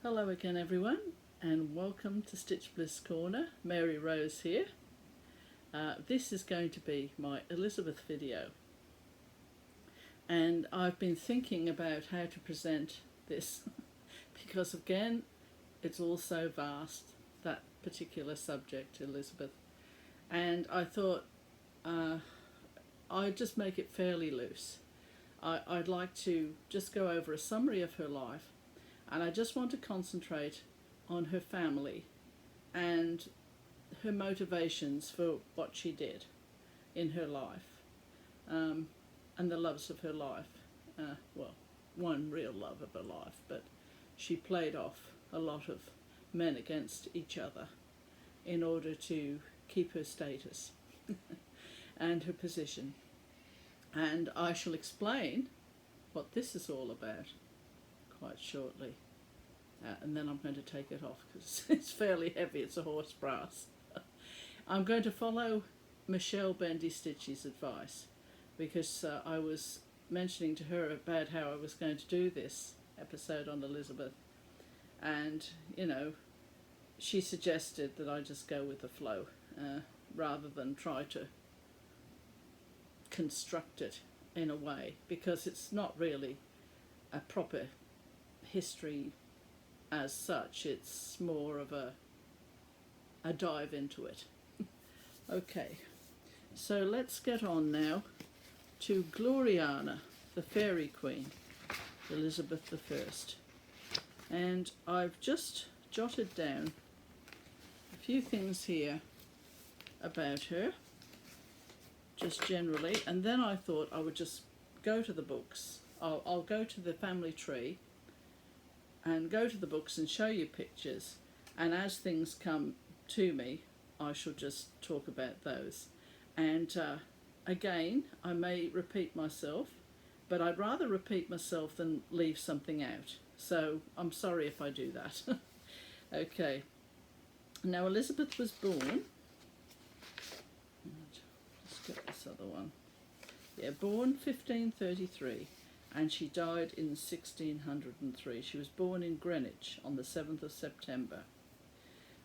Hello again everyone, and welcome to Stitch Bliss Corner. Mary Rowse here. This is going to be my Elizabeth video, and I've been thinking about how to present this because again it's all so vast, that particular subject, Elizabeth, and I thought I'd just make it fairly loose. I'd like to just go over a summary of her life, and I just want to concentrate on her family and her motivations for what she did in her life, and the loves of her life. Well, one real love of her life, but she played off a lot of men against each other in order to keep her status and her position. And I shall explain what this is all about quite shortly. And then I'm going to take it off because it's fairly heavy. It's a horse brass. I'm going to follow Michelle Bendy Stitch's advice because I was mentioning to her about how I was going to do this episode on Elizabeth, and she suggested that I just go with the flow rather than try to construct it in a way, because it's not really a proper history as such. It's more of a dive into it. Okay, so let's get on now to Gloriana, the Fairy Queen, Elizabeth I. And I've just jotted down a few things here about her, just generally, and then I thought I would just go to the books. I'll go to the family tree and go to the books and show you pictures, and as things come to me I shall just talk about those. And again, I may repeat myself, but I'd rather repeat myself than leave something out, so I'm sorry if I do that. Okay, now Elizabeth was born, let's get this other one, born 1533, and she died in 1603. She was born in Greenwich on the 7th of September.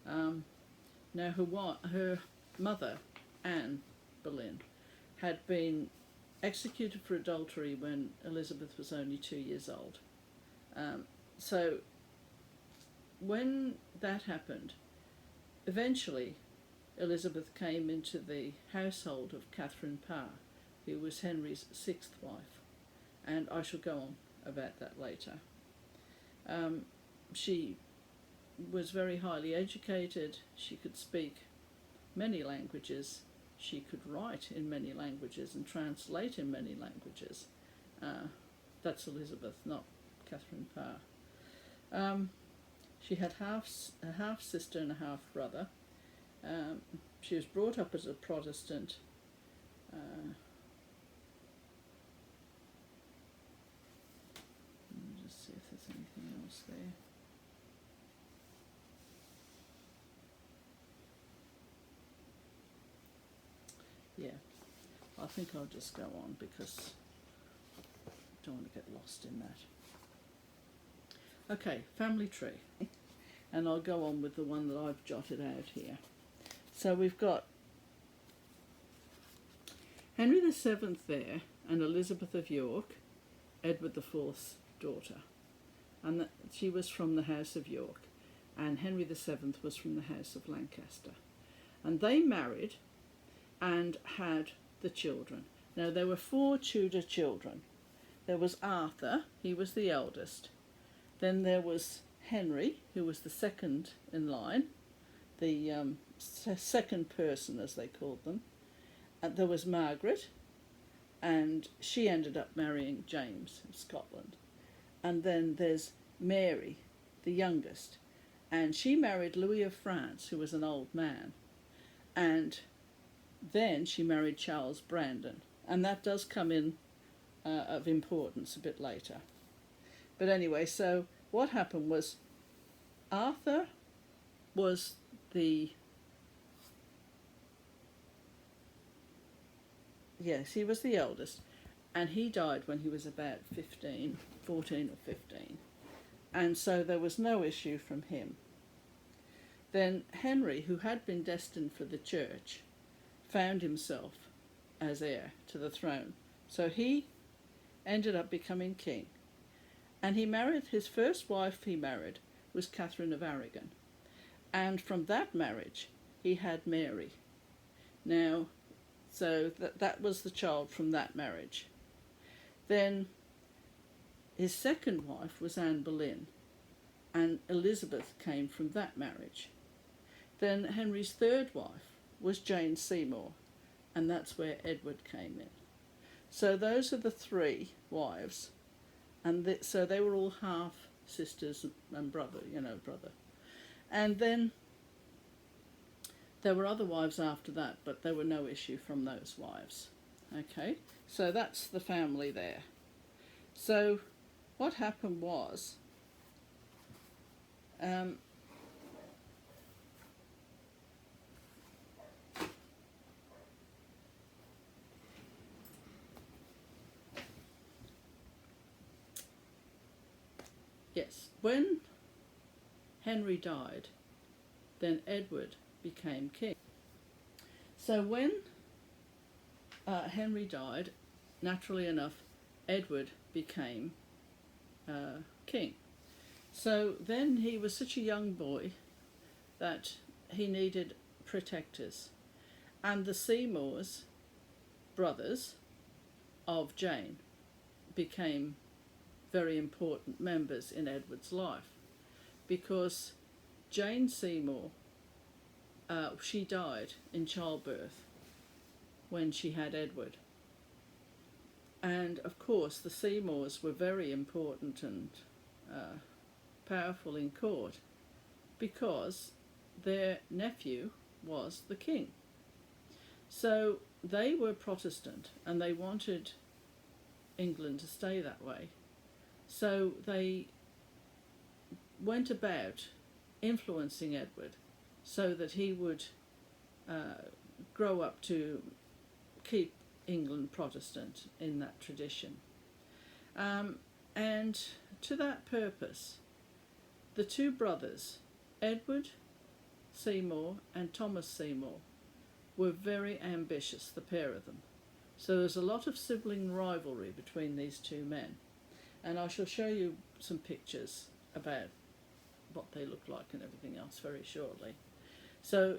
Now her mother, Anne Boleyn, had been executed for adultery when Elizabeth was only 2 years old. So when that happened, eventually Elizabeth came into the household of Catherine Parr, who was Henry's sixth wife, and I shall go on about that later. She was very highly educated. She could speak many languages. She could write in many languages and translate in many languages. That's Elizabeth, not Catherine Parr. She had a half sister and a half brother. She was brought up as a Protestant. Let me just see if there's anything else there. Yeah, I think I'll just go on because I don't want to get lost in that. Okay, family tree. And I'll go on with the one that I've jotted out here. So we've got Henry VII there, and Elizabeth of York, Edward IV's daughter. And she was from the House of York, and Henry VII was from the House of Lancaster. And they married and had the children. Now there were 4 Tudor children. There was Arthur, he was the eldest. Then there was Henry, who was the second in line, the second person as they called them. There was Margaret, and she ended up marrying James of Scotland. And then there's Mary, the youngest, and she married Louis of France, who was an old man. And then she married Charles Brandon, and that does come in of importance a bit later. But anyway, so what happened was Arthur was he was the eldest, and he died when he was about 14 or 15. and so there was no issue from him. Then Henry, who had been destined for the church, found himself as heir to the throne. So he ended up becoming king. And he married, his first wife he married was Catherine of Aragon. And from that marriage, he had Mary. Now, so that was the child from that marriage. Then his second wife was Anne Boleyn, and Elizabeth came from that marriage. Then Henry's third wife was Jane Seymour, and that's where Edward came in. So those are the three wives, and so they were all half sisters and brother. And then there were other wives after that, but there were no issue from those wives. Okay, so that's the family there. So what happened was, yes, when Henry died, then Edward became king. So when Henry died, naturally enough, Edward became king. So then he was such a young boy that he needed protectors. And the Seymours, brothers of Jane, became very important members in Edward's life, because Jane Seymour, she died in childbirth when she had Edward. And of course the Seymours were very important and powerful in court, because their nephew was the king. So they were Protestant and they wanted England to stay that way. So they went about influencing Edward so that he would grow up to keep England Protestant in that tradition. And to that purpose, the two brothers, Edward Seymour and Thomas Seymour, were very ambitious, the pair of them. So there's a lot of sibling rivalry between these two men. And I shall show you some pictures about what they look like and everything else very shortly. So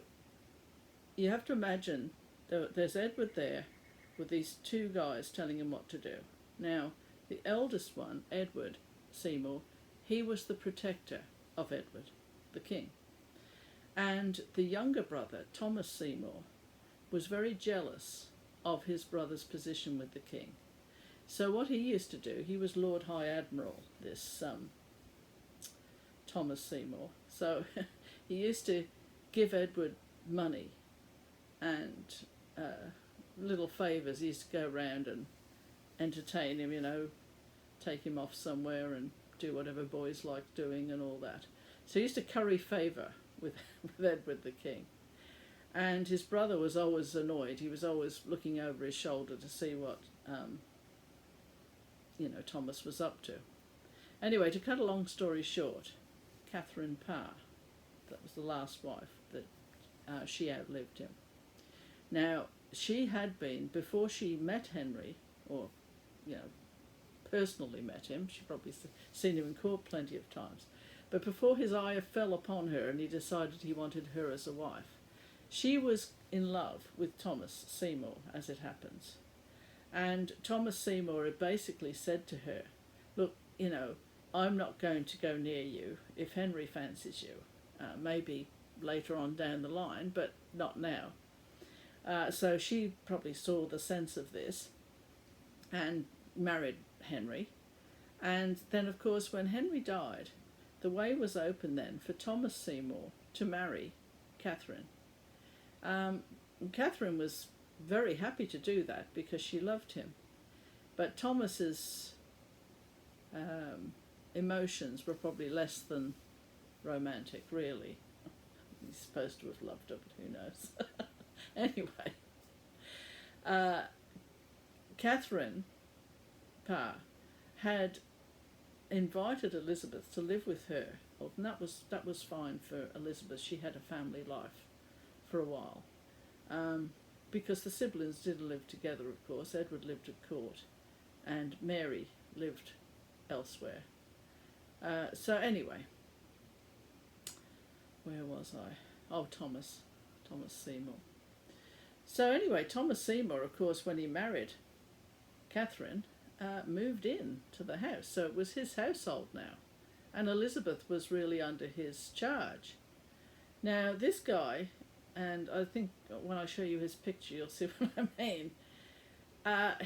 you have to imagine there's Edward there with these two guys telling him what to do. Now, the eldest one, Edward Seymour, he was the protector of Edward, the king. And the younger brother, Thomas Seymour, was very jealous of his brother's position with the king. So what he used to do, he was Lord High Admiral, this Thomas Seymour. So he used to give Edward money and little favours. He used to go around and entertain him, take him off somewhere and do whatever boys like doing and all that. So he used to curry favour with Edward the king. And his brother was always annoyed. He was always looking over his shoulder to see what Thomas was up to. Anyway, to cut a long story short, Catherine Parr, that was the last wife, that she outlived him. Now, she had been, before she met Henry, or, personally met him, she'd probably seen him in court plenty of times, but before his eye fell upon her and he decided he wanted her as a wife, she was in love with Thomas Seymour, as it happens. And Thomas Seymour had basically said to her, look, I'm not going to go near you if Henry fancies you. Maybe later on down the line, but not now. So she probably saw the sense of this and married Henry. And then, of course, when Henry died, the way was open then for Thomas Seymour to marry Catherine. Catherine was very happy to do that because she loved him. But Thomas's emotions were probably less than romantic, really. He's supposed to have loved her, but who knows. Anyway, Catherine Parr had invited Elizabeth to live with her. Well, and that was fine for Elizabeth. She had a family life for a while, because the siblings did live together. Of course, Edward lived at court, and Mary lived elsewhere. So anyway, where was I? Oh, Thomas Seymour. So anyway, Thomas Seymour, of course, when he married Catherine, moved in to the house. So it was his household now. And Elizabeth was really under his charge. Now, this guy, and I think when I show you his picture, you'll see what I mean.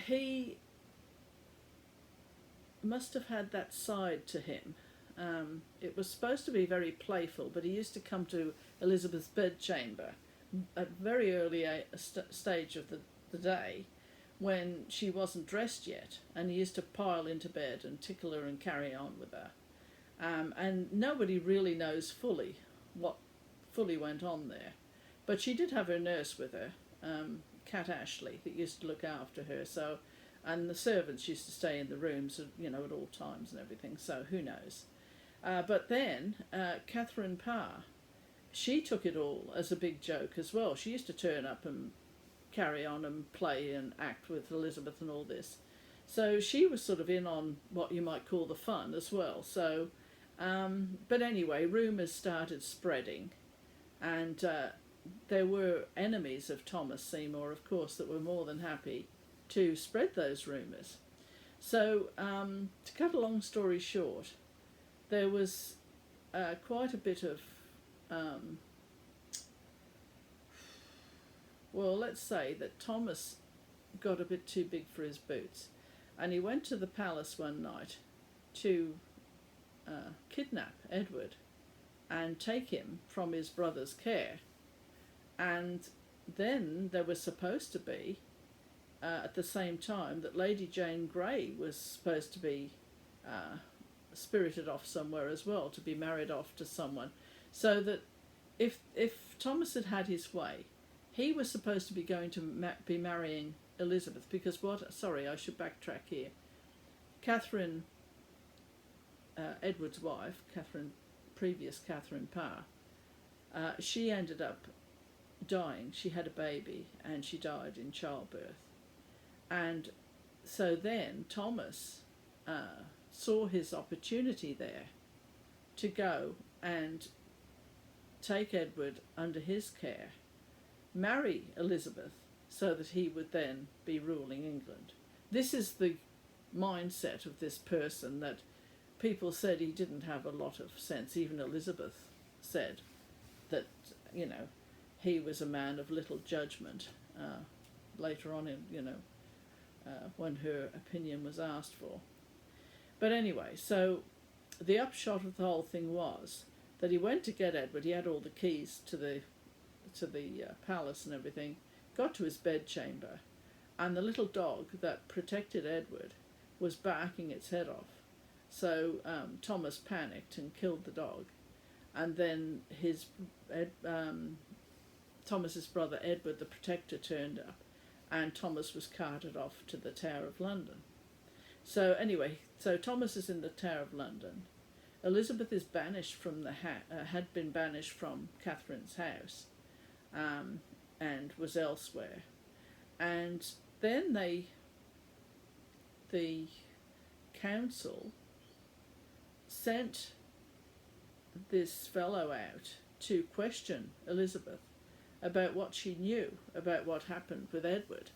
He must have had that side to him. It was supposed to be very playful, but he used to come to Elizabeth's bedchamber at a very early stage of the day, when she wasn't dressed yet, and he used to pile into bed and tickle her and carry on with her. And nobody really knows fully what fully went on there. But she did have her nurse with her, Cat Ashley, that used to look after her. So, and the servants used to stay in the rooms, at all times and everything. So who knows? But then Catherine Parr, she took it all as a big joke as well. She used to turn up and carry on and play and act with Elizabeth and all this. So she was sort of in on what you might call the fun as well. So, but anyway, rumours started spreading, and there were enemies of Thomas Seymour, of course, that were more than happy to spread those rumours. So, to cut a long story short, there was quite a bit of well, let's say that Thomas got a bit too big for his boots, and he went to the palace one night to kidnap Edward and take him from his brother's care. And then there was supposed to be, at the same time, that Lady Jane Grey was supposed to be spirited off somewhere as well, to be married off to someone, so that if Thomas had had his way, he was supposed to be going to be marrying Elizabeth, because I should backtrack here. Catherine, Edward's wife, previous Catherine Parr, she ended up dying. She had a baby and she died in childbirth. And so then Thomas saw his opportunity there to go and take Edward under his care, marry Elizabeth, so that he would then be ruling England. This is the mindset of this person, that people said he didn't have a lot of sense. Even Elizabeth said that, he was a man of little judgment, later on when her opinion was asked for. But anyway, so the upshot of the whole thing was that he went to get Edward. He had all the keys to the palace and everything, got to his bedchamber, and the little dog that protected Edward was barking its head off. So Thomas panicked and killed the dog, and then Thomas's brother Edward, the protector, turned up, and Thomas was carted off to the Tower of London. So anyway, so Thomas is in the Tower of London. Elizabeth is banished from had been banished from Catherine's house, and was elsewhere. And then the council sent this fellow out to question Elizabeth about what she knew about what happened with Edward,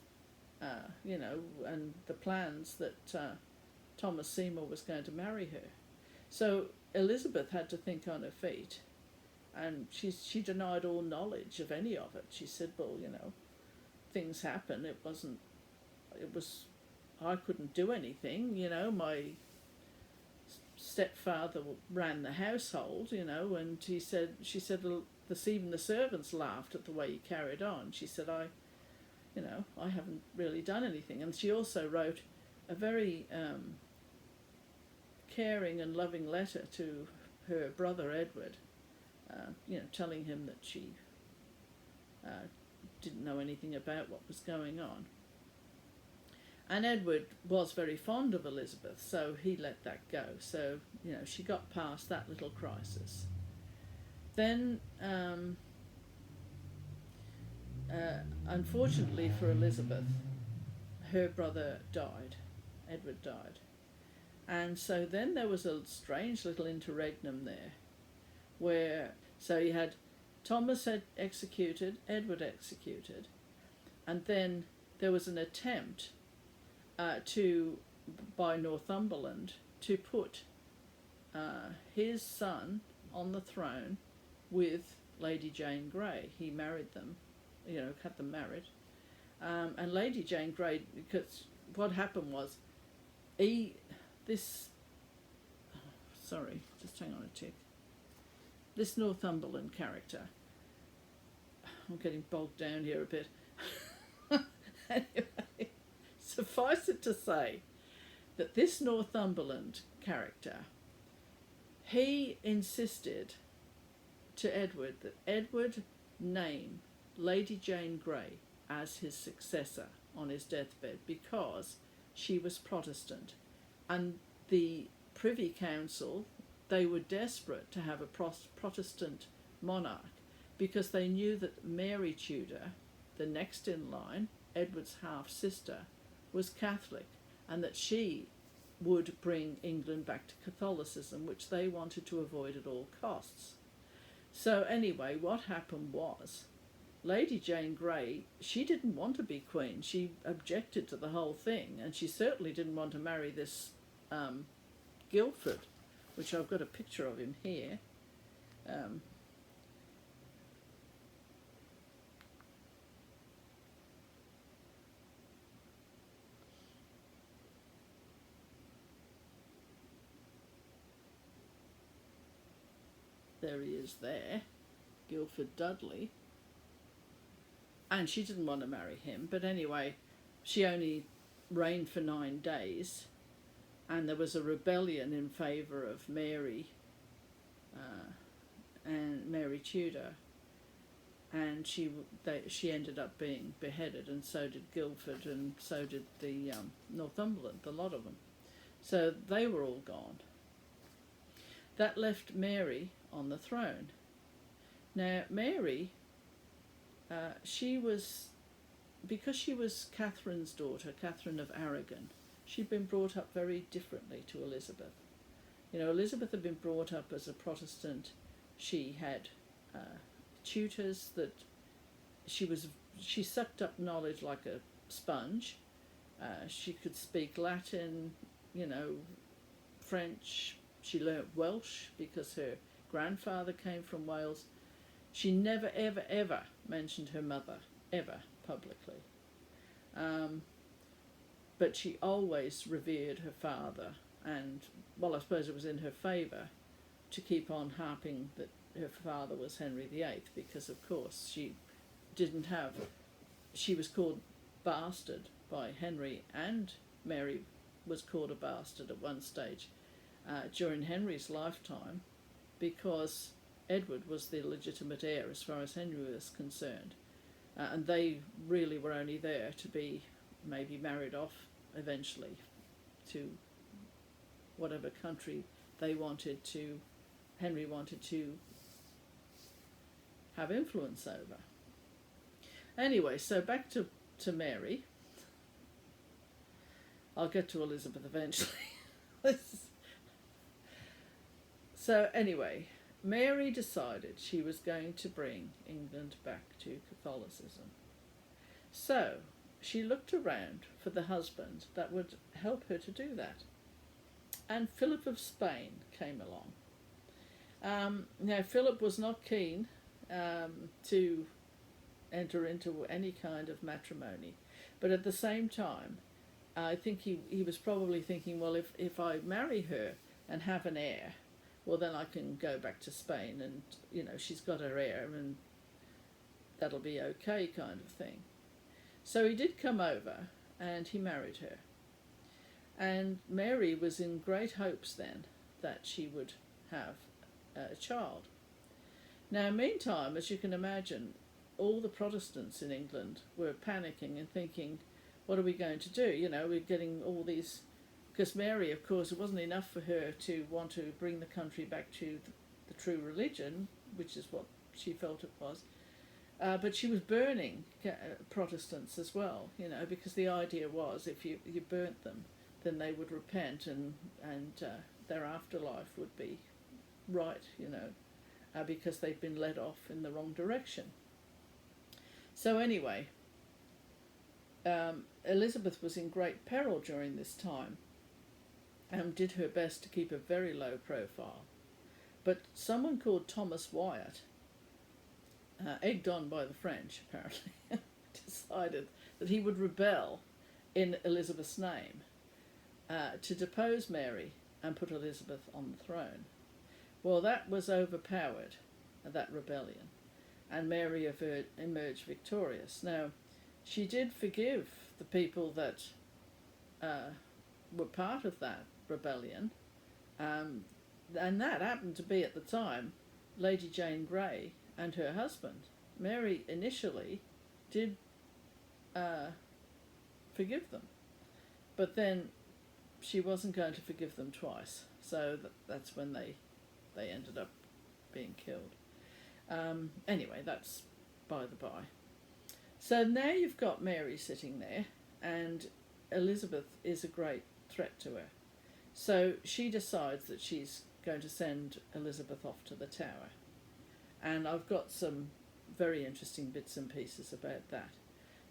and the plans that Thomas Seymour was going to marry her. So Elizabeth had to think on her feet, and she denied all knowledge of any of it. She said, well, things happen. I couldn't do anything, my stepfather ran the household, and she said, well, even the servants laughed at the way he carried on. She said, I haven't really done anything. And she also wrote a very caring and loving letter to her brother Edward, telling him that she didn't know anything about what was going on. And Edward was very fond of Elizabeth, so he let that go. So, she got past that little crisis. Then, unfortunately for Elizabeth, her brother died. Edward died. And so then there was a strange little interregnum there, where, so you had Thomas had executed, Edward executed, and then there was an attempt by Northumberland to put his son on the throne with Lady Jane Grey. He married them, had them married. And Lady Jane Grey, because what happened was, just hang on a tick. This Northumberland character, I'm getting bogged down here a bit. Anyway, suffice it to say that this Northumberland character, he insisted to Edward that Edward name Lady Jane Grey as his successor on his deathbed because she was Protestant, and the Privy Council, they were desperate to have a Protestant monarch because they knew that Mary Tudor, the next in line, Edward's half-sister, was Catholic, and that she would bring England back to Catholicism, which they wanted to avoid at all costs. So anyway, what happened was, Lady Jane Grey, she didn't want to be queen. She objected to the whole thing, and she certainly didn't want to marry this Guildford, which I've got a picture of him here. There he is there, Guildford Dudley. And she didn't want to marry him, but anyway, she only reigned for 9 days, and there was a rebellion in favour of Mary and Mary Tudor, and she ended up being beheaded, and so did Guildford, and so did the Northumberland, the lot of them. So they were all gone. That left Mary on the throne. Now Mary, because she was Catherine's daughter, Catherine of Aragon, she'd been brought up very differently to Elizabeth. Elizabeth had been brought up as a Protestant. She had tutors that she sucked up knowledge like a sponge. She could speak Latin, French. She learnt Welsh because her grandfather came from Wales. She never, ever, ever mentioned her mother, ever, publicly. But she always revered her father, and, well, I suppose it was in her favour to keep on harping that her father was Henry VIII, because, of course, she was called bastard by Henry, and Mary was called a bastard at one stage during Henry's lifetime, because Edward was the legitimate heir as far as Henry was concerned, and they really were only there to be maybe married off eventually to whatever country Henry wanted to have influence over. Anyway, so back to Mary. I'll get to Elizabeth eventually. So anyway, Mary decided she was going to bring England back to Catholicism. So she looked around for the husband that would help her to do that. And Philip of Spain came along. Now, Philip was not keen to enter into any kind of matrimony, but at the same time, I think he was probably thinking, well, if I marry her and have an heir, well, then I can go back to Spain and, she's got her heir and that'll be okay, kind of thing. So he did come over and he married her. And Mary was in great hopes then that she would have a child. Now, meantime, as you can imagine, all the Protestants in England were panicking and thinking, what are we going to do? You know, we're getting all these, because Mary, of course, it wasn't enough for her to want to bring the country back to the true religion, which is what she felt it was, but she was burning Protestants as well, you know, because the idea was if you burnt them, then they would repent and their afterlife would be right, you know, because they'd been led off in the wrong direction. So anyway, Elizabeth was in great peril during this time and did her best to keep a very low profile. But someone called Thomas Wyatt, egged on by the French apparently, decided that he would rebel in Elizabeth's name to depose Mary and put Elizabeth on the throne. Well, that was overpowered, that rebellion, and Mary emerged victorious. Now, she did forgive the people that were part of that rebellion, and that happened to be at the time Lady Jane Grey and her husband. Mary initially did forgive them, but then she wasn't going to forgive them twice, so that's when they ended up being killed. Anyway, that's by the by. So now you've got Mary sitting there, and Elizabeth is a great threat to her. So she decides that she's going to send Elizabeth off to the Tower. And I've got some very interesting bits and pieces about that.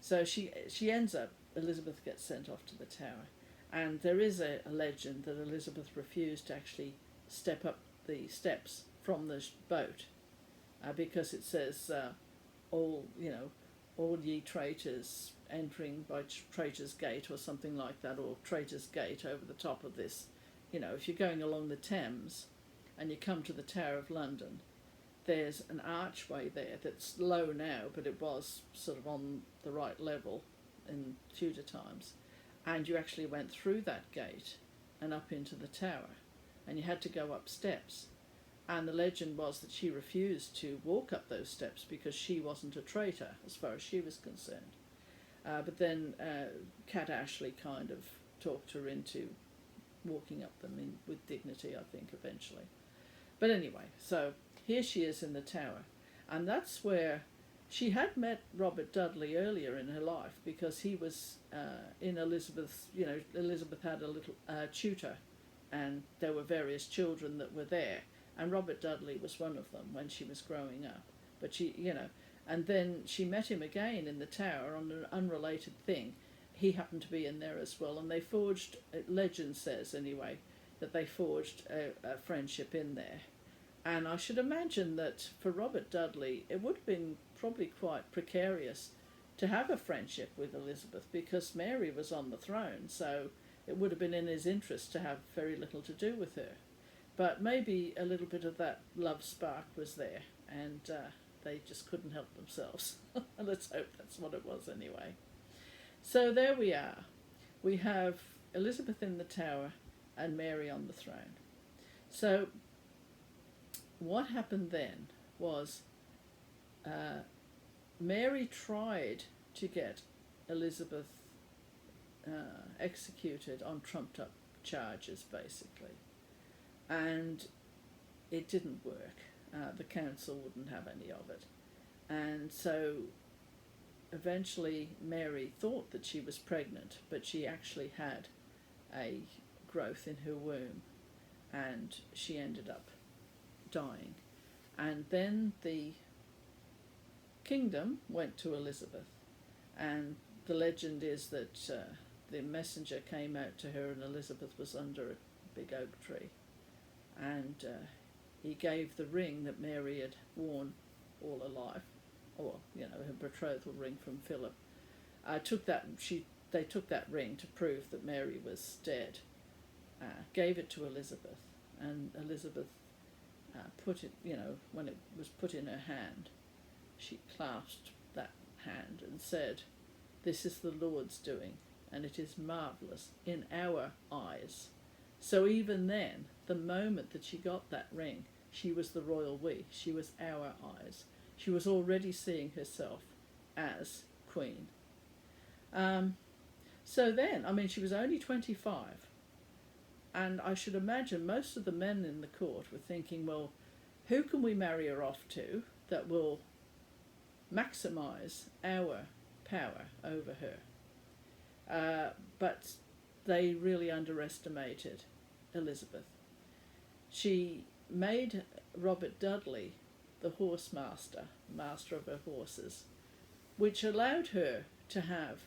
So she ends up, Elizabeth gets sent off to the Tower. And there is a legend that Elizabeth refused to actually step up the steps from the boat because it says, all ye traitors entering by Traitor's Gate or something like that, or Traitor's Gate over the top of this. You know, if you're going along the Thames and you come to the Tower of London, there's an archway there that's low now, but it was sort of on the right level in Tudor times. And you actually went through that gate and up into the tower, and you had to go up steps. And the legend was that she refused to walk up those steps because she wasn't a traitor as far as she was concerned. But then Cat Ashley kind of talked her into walking up them with dignity, I think, eventually. But anyway, so here she is in the tower, and that's where she had met Robert Dudley earlier in her life, because he was in Elizabeth's, Elizabeth had a little tutor, and there were various children that were there, and Robert Dudley was one of them when she was growing up. But and then she met him again in the tower on an unrelated thing. He happened to be in there as well, and they forged, legend says anyway, that they forged a friendship in there. And I should imagine that for Robert Dudley, it would have been probably quite precarious to have a friendship with Elizabeth, because Mary was on the throne, so it would have been in his interest to have very little to do with her. But maybe a little bit of that love spark was there, and they just couldn't help themselves. Let's hope that's what it was anyway. So there we are. We have Elizabeth in the tower and Mary on the throne. So what happened then was Mary tried to get Elizabeth executed on trumped up charges, basically. And it didn't work. The council wouldn't have any of it. And so eventually Mary thought that she was pregnant, but she actually had a growth in her womb, and she ended up dying. And then the kingdom went to Elizabeth, and the legend is that the messenger came out to her, and Elizabeth was under a big oak tree, and he gave the ring that Mary had worn all her life, or her betrothal ring from Philip. They took that ring to prove that Mary was dead, gave it to Elizabeth, and Elizabeth put it, when it was put in her hand, she clasped that hand and said, "This is the Lord's doing, and it is marvellous in our eyes." So even then, the moment that she got that ring, she was the royal we. She was our eyes. She was already seeing herself as queen. So then, I mean, she was only 25, and I should imagine most of the men in the court were thinking, well, who can we marry her off to that will maximise our power over her? But they really underestimated Elizabeth. She made Robert Dudley the horse master, master of her horses, which allowed her to have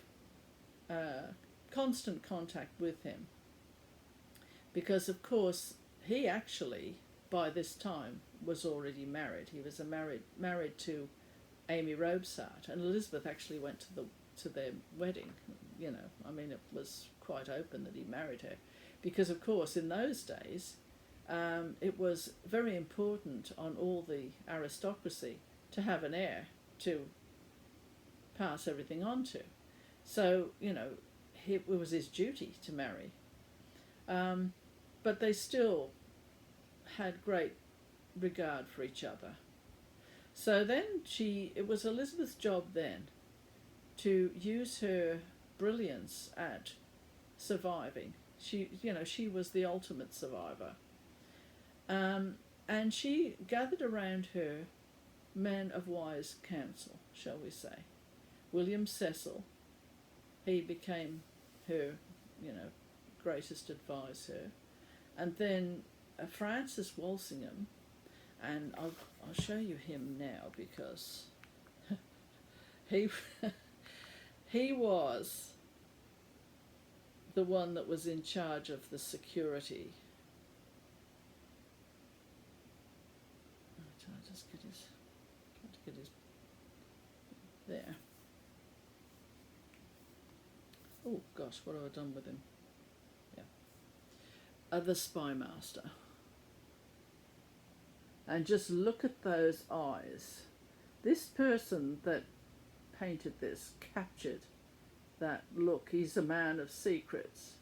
constant contact with him. Because, of course, he actually, by this time, was already married. He was married to Amy Robsart, and Elizabeth actually went to their wedding. You know, I mean, it was quite open that he married her, because, of course, in those days, it was very important on all the aristocracy to have an heir to pass everything on to. So, you know, it was his duty to marry. But they still had great regard for each other. So then it was Elizabeth's job then to use her brilliance at surviving. She was the ultimate survivor. And she gathered around her men of wise counsel, shall we say. William Cecil, he became her, greatest advisor. And then Francis Walsingham, and I'll show you him now because he was the one that was in charge of the security. I'll just get his there. Oh gosh, what have I done with him? The spy master. And just look at those eyes. This person that painted this captured that look. He's a man of secrets.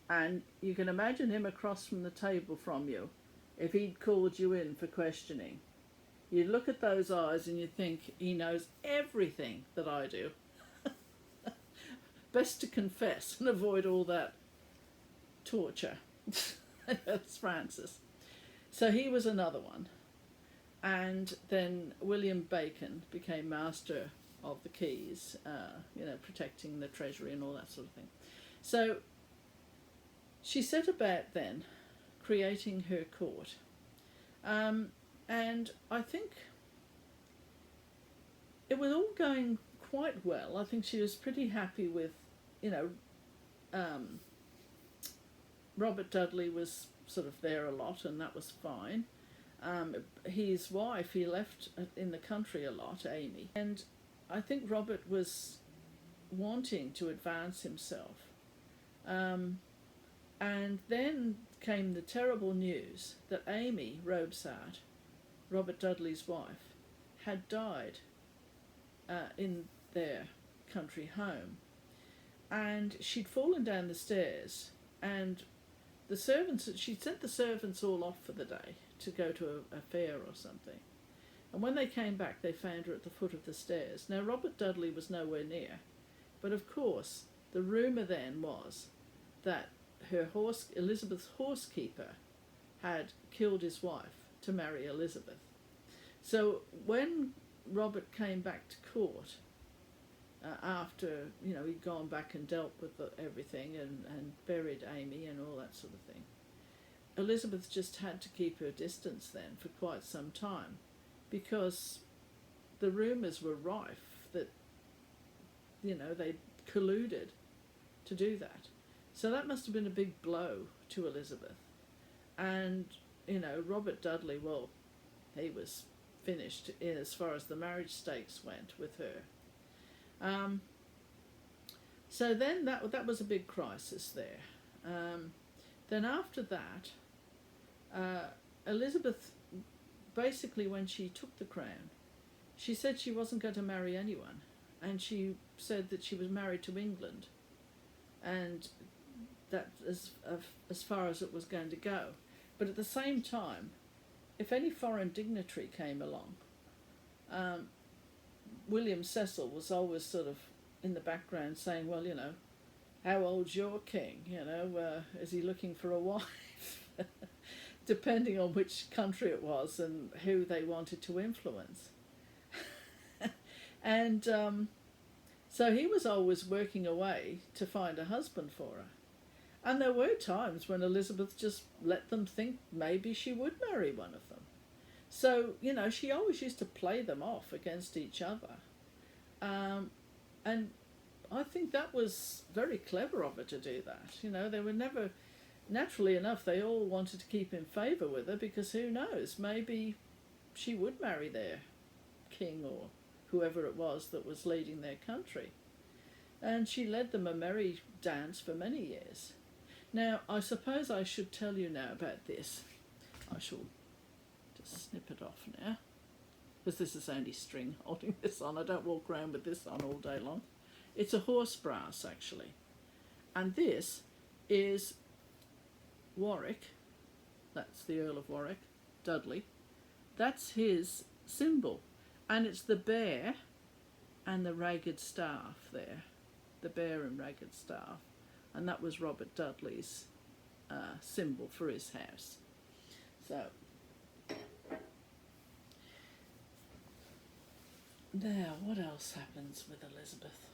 And you can imagine him across from the table from you if he'd called you in for questioning. You'd look at those eyes and you'd think, he knows everything that I do. Best to confess and avoid all that torture. That's Francis. So he was another one. And then William Bacon became master of the keys, protecting the treasury and all that sort of thing. So she set about then creating her court. And I think it was all going quite well. I think she was pretty happy with, Robert Dudley was sort of there a lot, and that was fine. His wife, he left in the country a lot, Amy. And I think Robert was wanting to advance himself. And then came the terrible news that Amy Robsart, Robert Dudley's wife, had died in their country home. And she'd fallen down the stairs, and the servants, she sent the servants all off for the day to go to a fair or something. And when they came back, they found her at the foot of the stairs. Now, Robert Dudley was nowhere near. But of course, the rumour then was that Elizabeth's horsekeeper had killed his wife to marry Elizabeth. So when Robert came back to court, after, he'd gone back and dealt with everything and buried Amy and all that sort of thing, Elizabeth just had to keep her distance then for quite some time, because the rumours were rife that, they colluded to do that. So that must have been a big blow to Elizabeth. And, Robert Dudley, well, he was finished as far as the marriage stakes went with her. So then that was a big crisis there. Then after that, Elizabeth, basically when she took the crown, she said she wasn't going to marry anyone, and she said that she was married to England, and that as far as it was going to go. But at the same time, if any foreign dignitary came along, William Cecil was always sort of in the background saying, well, how old's your king? You know, is he looking for a wife? Depending on which country it was and who they wanted to influence. And so he was always working away to find a husband for her. And there were times when Elizabeth just let them think maybe she would marry one of them. So, you know, she always used to play them off against each other. And I think that was very clever of her to do that. You know, they were never, naturally enough, they all wanted to keep in favour with her because who knows, maybe she would marry their king or whoever it was that was leading their country. And she led them a merry dance for many years. Now, I suppose I should tell you now about this. I shall just snip it off now, because this is only string holding this on. I don't walk around with this on all day long. It's a horse brass, actually. And this is Warwick. That's the Earl of Warwick, Dudley. That's his symbol. And it's the bear and the ragged staff there. The bear and ragged staff. And that was Robert Dudley's symbol for his house. So, now what else happens with Elizabeth?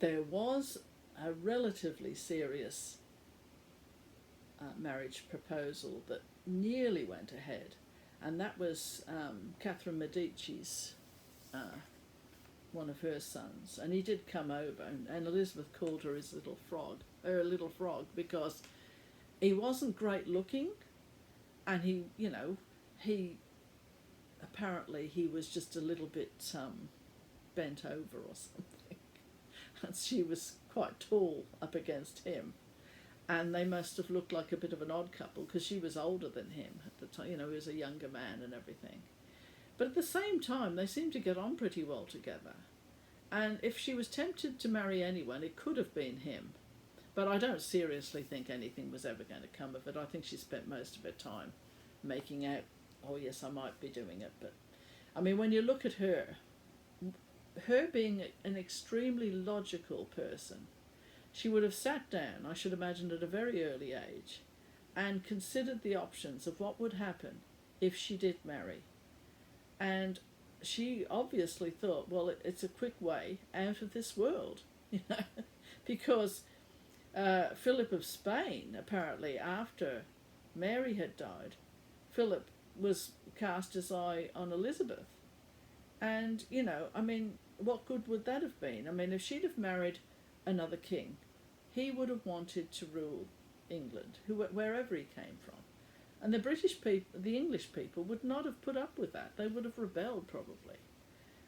There was a relatively serious marriage proposal that nearly went ahead, and that was Catherine Medici's one of her sons, and he did come over, and Elizabeth called her his little frog, because he wasn't great looking, and he apparently he was just a little bit bent over or something, and she was quite tall up against him, and they must have looked like a bit of an odd couple because she was older than him at the time. You know, he was a younger man and everything. But at the same time, they seemed to get on pretty well together. And if she was tempted to marry anyone, it could have been him. But I don't seriously think anything was ever going to come of it. I think she spent most of her time making out, oh yes, I might be doing it. But, I mean, when you look at her being an extremely logical person, she would have sat down, I should imagine at a very early age, and considered the options of what would happen if she did marry. And she obviously thought, well, it's a quick way out of this world, you know, because Philip of Spain, apparently, after Mary had died, Philip was cast his eye on Elizabeth. And, you know, I mean, what good would that have been? I mean, if she'd have married another king, he would have wanted to rule England, wherever he came from. And the British people, the English people, would not have put up with that. They would have rebelled, probably.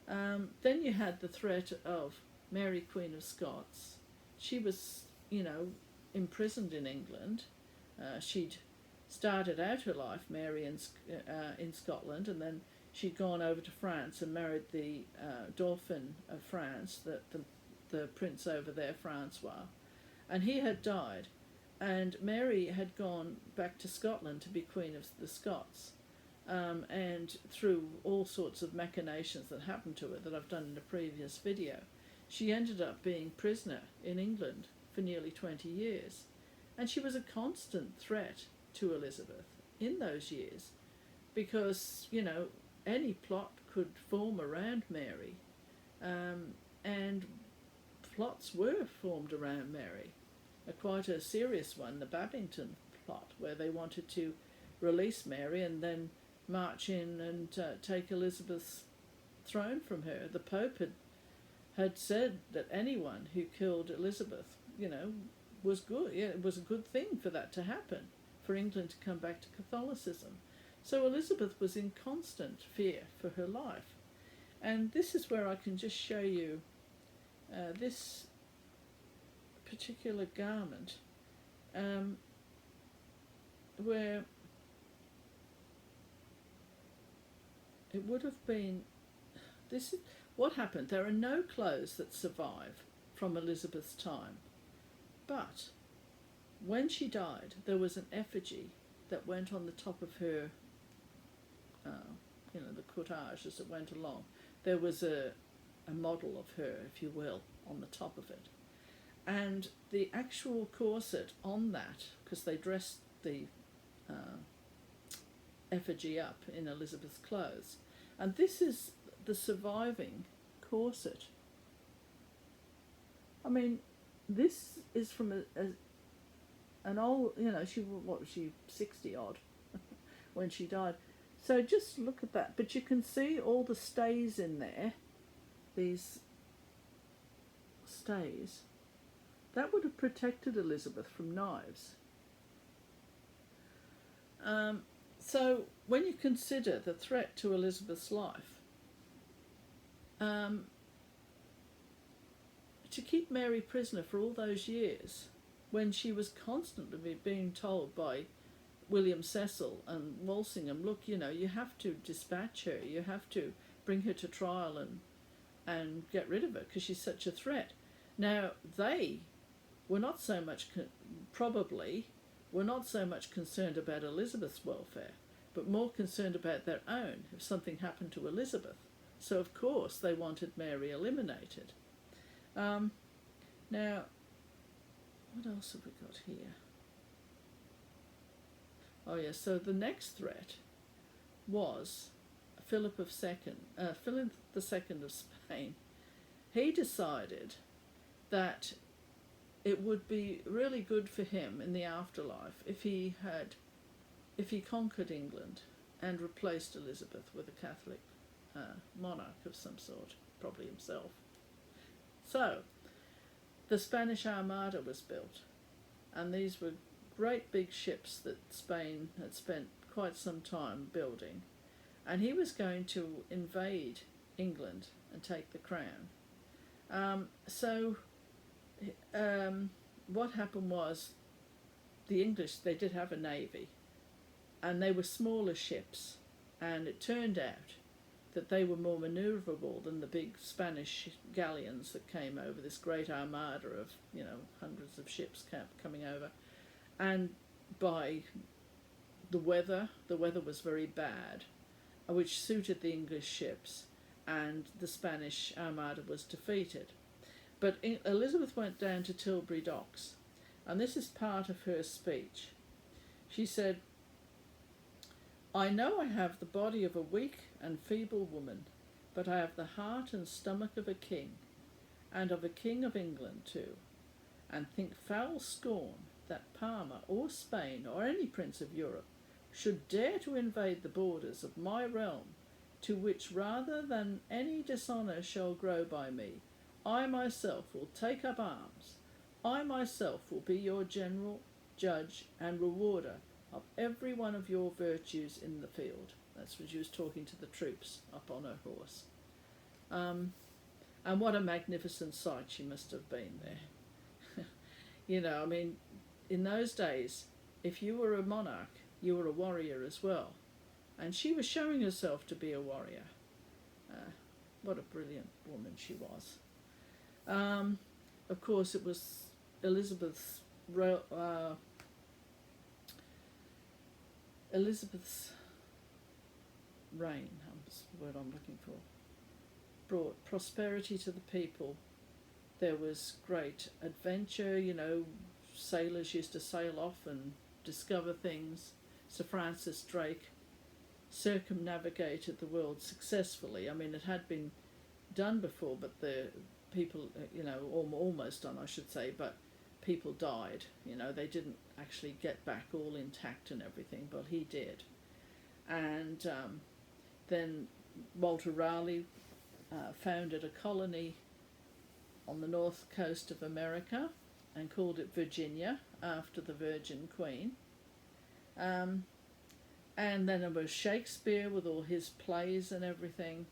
Then you had the threat of Mary, Queen of Scots. She was, you know, imprisoned in England. She'd started out her life, Mary, in Scotland, and then she'd gone over to France and married the Dauphin of France, the prince over there, Francois. And he had died. And Mary had gone back to Scotland to be Queen of the Scots. And through all sorts of machinations that happened to her that I've done in a previous video, she ended up being prisoner in England for nearly 20 years. And she was a constant threat to Elizabeth in those years because, you know, any plot could form around Mary. And plots were formed around Mary. Quite a serious one, the Babington plot, where they wanted to release Mary and then march in and take Elizabeth's throne from her. The Pope had said that anyone who killed Elizabeth, you know, was good. Yeah, it was a good thing for that to happen, for England to come back to Catholicism. So Elizabeth was in constant fear for her life. And this is where I can just show you this particular garment, where it would have been, this is what happened. There are no clothes that survive from Elizabeth's time, but when she died there was an effigy that went on the top of her, you know, the cortege as it went along. There was a a model of her, if you will, on the top of it. And the actual corset on that, because they dressed the effigy up in Elizabeth's clothes, and this is the surviving corset. I mean, this is from an old, what was she, 60 odd when she died. So just look at that. But you can see all the stays in there, these stays. That would have protected Elizabeth from knives. So when you consider the threat to Elizabeth's life, to keep Mary prisoner for all those years, when she was constantly being told by William Cecil and Walsingham, look, you have to dispatch her, you have to bring her to trial and get rid of her because she's such a threat. Now, they were not so much, were not so much concerned about Elizabeth's welfare, but more concerned about their own, if something happened to Elizabeth. So, of course, they wanted Mary eliminated. Now, what else have we got here? Oh, yes, so the next threat was Philip II of Spain. He decided that it would be really good for him in the afterlife if he conquered England and replaced Elizabeth with a Catholic monarch of some sort, probably himself. So, the Spanish Armada was built, and these were great big ships that Spain had spent quite some time building, and he was going to invade England and take the crown. What happened was, the English, they did have a navy, and they were smaller ships, and it turned out that they were more manoeuvrable than the big Spanish galleons that came over, this great armada of, hundreds of ships coming over. And by the weather was very bad, which suited the English ships, and the Spanish armada was defeated. But Elizabeth went down to Tilbury Docks, and this is part of her speech. She said, "I know I have the body of a weak and feeble woman, but I have the heart and stomach of a king, and of a king of England too, and think foul scorn that Parma or Spain or any prince of Europe should dare to invade the borders of my realm, to which rather than any dishonour shall grow by me, I myself will take up arms. I myself will be your general, judge, and rewarder of every one of your virtues in the field." That's when she was talking to the troops up on her horse. And what a magnificent sight she must have been there. In those days, if you were a monarch, you were a warrior as well. And she was showing herself to be a warrior. What a brilliant woman she was. Of course, it was Elizabeth's reign, that's the word I'm looking for, brought prosperity to the people. There was great adventure, sailors used to sail off and discover things. Sir Francis Drake circumnavigated the world successfully. It had been done before, but the people, almost done, I should say, but people died. They didn't actually get back all intact and everything, but he did. And then Walter Raleigh founded a colony on the north coast of America and called it Virginia, after the Virgin Queen. And then there was Shakespeare with all his plays and everything.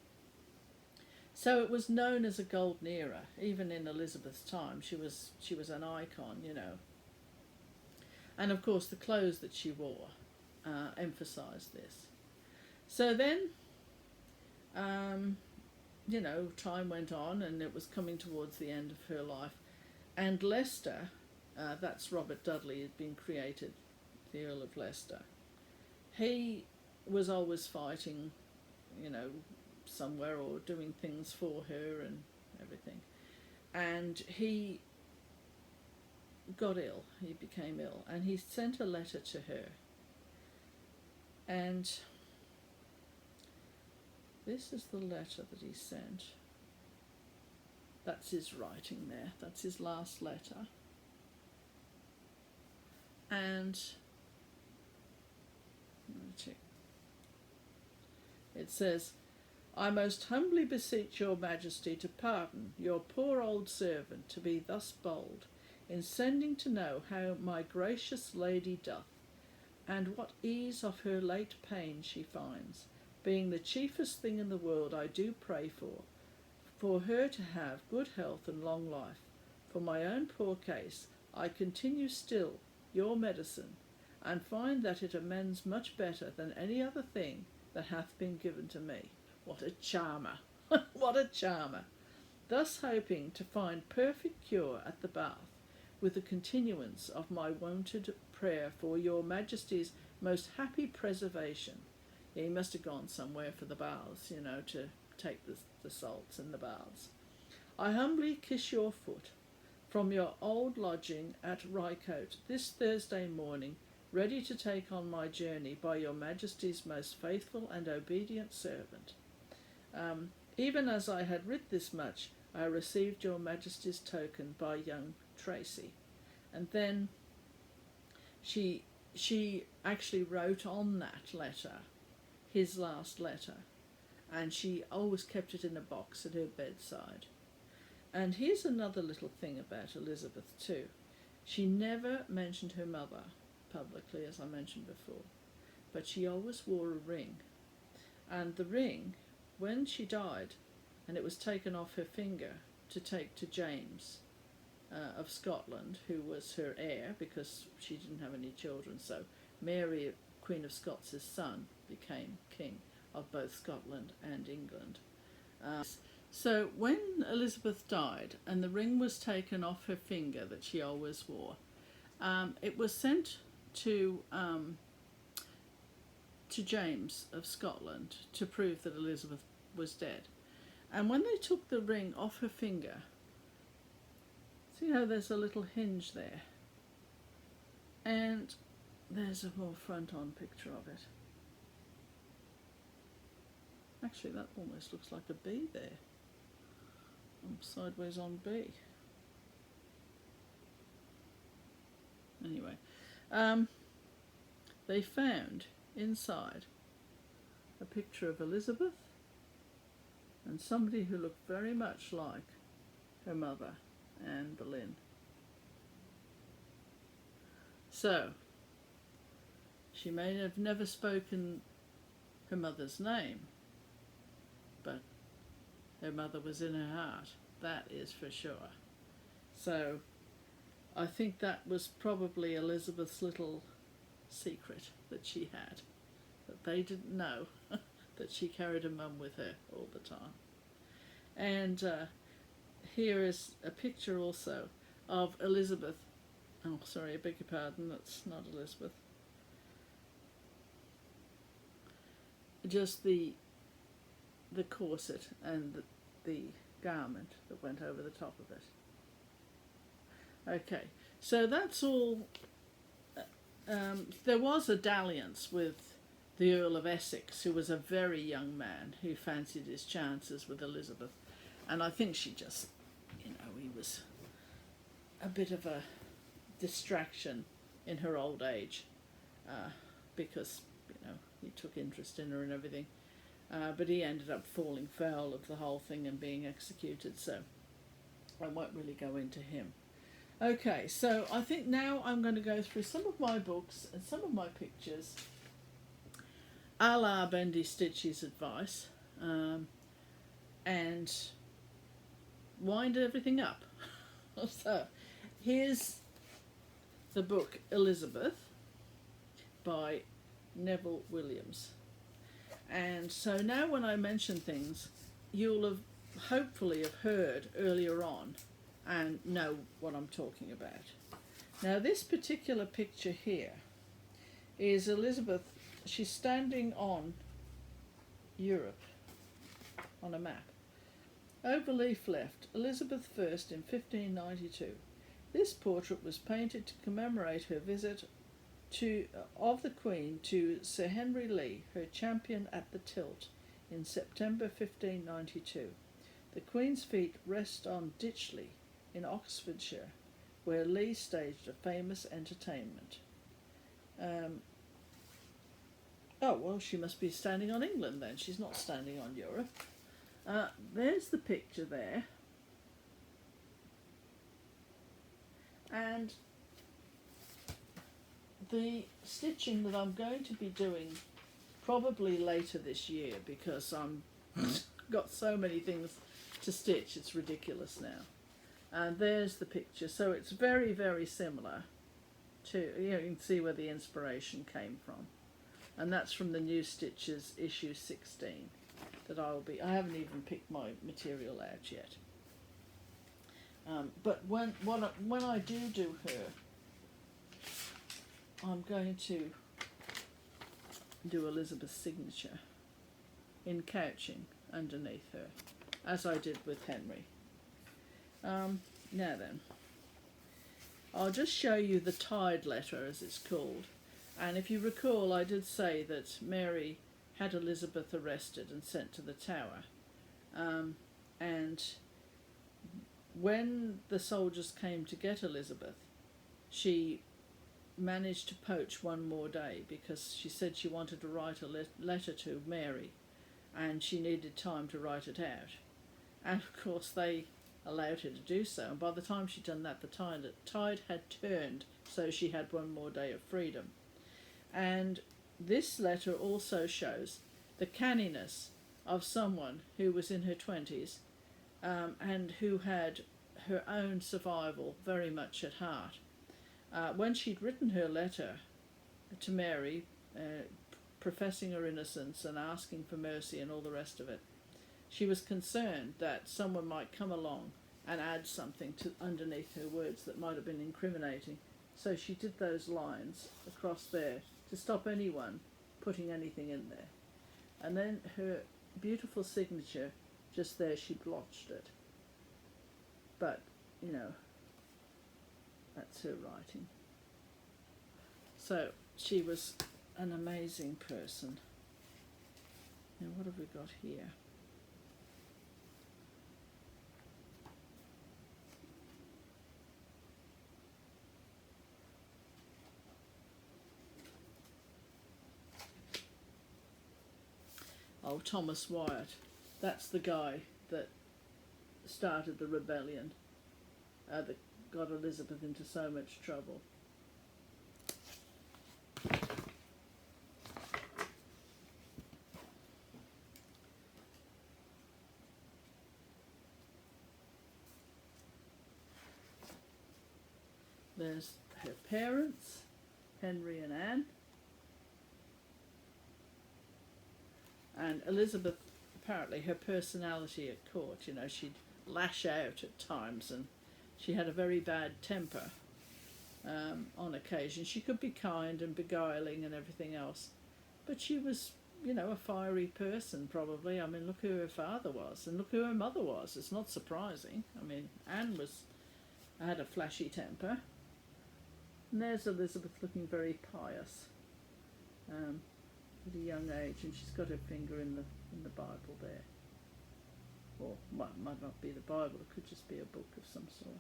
So it was known as a golden era. Even in Elizabeth's time, she was an icon, And of course, the clothes that she wore emphasised this. So then, time went on, and it was coming towards the end of her life. And Leicester, that's Robert Dudley, had been created the Earl of Leicester. He was always fighting, somewhere or doing things for her and everything. And he got ill, he became ill, and he sent a letter to her. And this is the letter that he sent. That's his writing there, that's his last letter. And it says, I most humbly beseech your majesty to pardon your poor old servant to be thus bold in sending to know how my gracious lady doth, and what ease of her late pain she finds, being the chiefest thing in the world I do pray for her to have good health and long life. For my own poor case, I continue still your medicine, and find that it amends much better than any other thing that hath been given to me. What a charmer! What a charmer! Thus hoping to find perfect cure at the bath, with the continuance of my wonted prayer for your majesty's most happy preservation. Yeah, he must have gone somewhere for the baths, you know, to take the salts in the baths. I humbly kiss your foot from your old lodging at Rycote this Thursday morning, ready to take on my journey by your majesty's most faithful and obedient servant. Even as I had writ this much, I received your majesty's token by young Tracy. And then she actually wrote on that letter, his last letter, and she always kept it in a box at her bedside. And here's another little thing about Elizabeth too. She never mentioned her mother publicly, as I mentioned before, but she always wore a ring. And the ring, when she died, and it was taken off her finger to take to James of Scotland, who was her heir because she didn't have any children, so Mary, Queen of Scots' son, became king of both Scotland and England. So when Elizabeth died and the ring was taken off her finger that she always wore, it was sent to James of Scotland to prove that Elizabeth was dead. And when they took the ring off her finger, see how there's a little hinge there? And there's a more front-on picture of it. Actually, that almost looks like a B there. I'm sideways on B. Anyway, they found inside a picture of Elizabeth and somebody who looked very much like her mother, Anne Boleyn. So, she may have never spoken her mother's name, but her mother was in her heart, that is for sure. So, I think that was probably Elizabeth's little secret that she had, that they didn't know that she carried her mum with her all the time. And here is a picture also of Elizabeth. Oh, sorry, I beg your pardon, that's not Elizabeth. Just the corset and the garment that went over the top of it. Okay, so that's all. There was a dalliance with the Earl of Essex, who was a very young man who fancied his chances with Elizabeth. And I think she just, you know, he was a bit of a distraction in her old age because, you know, he took interest in her and everything. But he ended up falling foul of the whole thing and being executed, so I won't really go into him. Okay, so I think now I'm going to go through some of my books and some of my pictures, a la Bendy Stitch's advice, and wind everything up. So, here's the book Elizabeth by Neville Williams. And so now when I mention things, you'll have hopefully have heard earlier on and know what I'm talking about. Now this particular picture here is Elizabeth. She's standing on Europe, on a map. Overleaf left, Elizabeth I in 1592. This portrait was painted to commemorate her visit of the Queen to Sir Henry Lee, her champion at the tilt, in September 1592. The Queen's feet rest on Ditchley in Oxfordshire, where Lee staged a famous entertainment. Oh, well, she must be standing on England then. She's not standing on Europe. There's the picture there. And the stitching that I'm going to be doing probably later this year, because I'm got so many things to stitch, it's ridiculous now. And there's the picture. So it's very, very similar to, you can see where the inspiration came from. And that's from the New Stitches issue 16 that I haven't even picked my material out yet. But when I do her, I'm going to do Elizabeth's signature in couching underneath her, as I did with Henry. Now then, I'll just show you the tied letter, as it's called. And if you recall, I did say that Mary had Elizabeth arrested and sent to the Tower. And when the soldiers came to get Elizabeth, she managed to poach one more day, because she said she wanted to write a letter to Mary and she needed time to write it out. And of course they allowed her to do so, and by the time she'd done that, the tide had turned, so she had one more day of freedom. And this letter also shows the canniness of someone who was in her 20s and who had her own survival very much at heart. When she'd written her letter to Mary, professing her innocence and asking for mercy and all the rest of it, she was concerned that someone might come along and add something underneath her words that might have been incriminating. So she did those lines across there to stop anyone putting anything in there. And then her beautiful signature, just there, she blotched it. But, that's her writing. So she was an amazing person. Now what have we got here? Oh, Thomas Wyatt. That's the guy that started the rebellion, that got Elizabeth into so much trouble. There's her parents, Henry and Anne. And Elizabeth, apparently her personality at court, she'd lash out at times, and she had a very bad temper on occasion. She could be kind and beguiling and everything else, but she was, a fiery person probably. I mean, look who her father was and look who her mother was. It's not surprising. I mean, Anne had a flashy temper. And there's Elizabeth looking very pious at a young age, and she's got her finger in the Bible there. Or might not be the Bible, it could just be a book of some sort.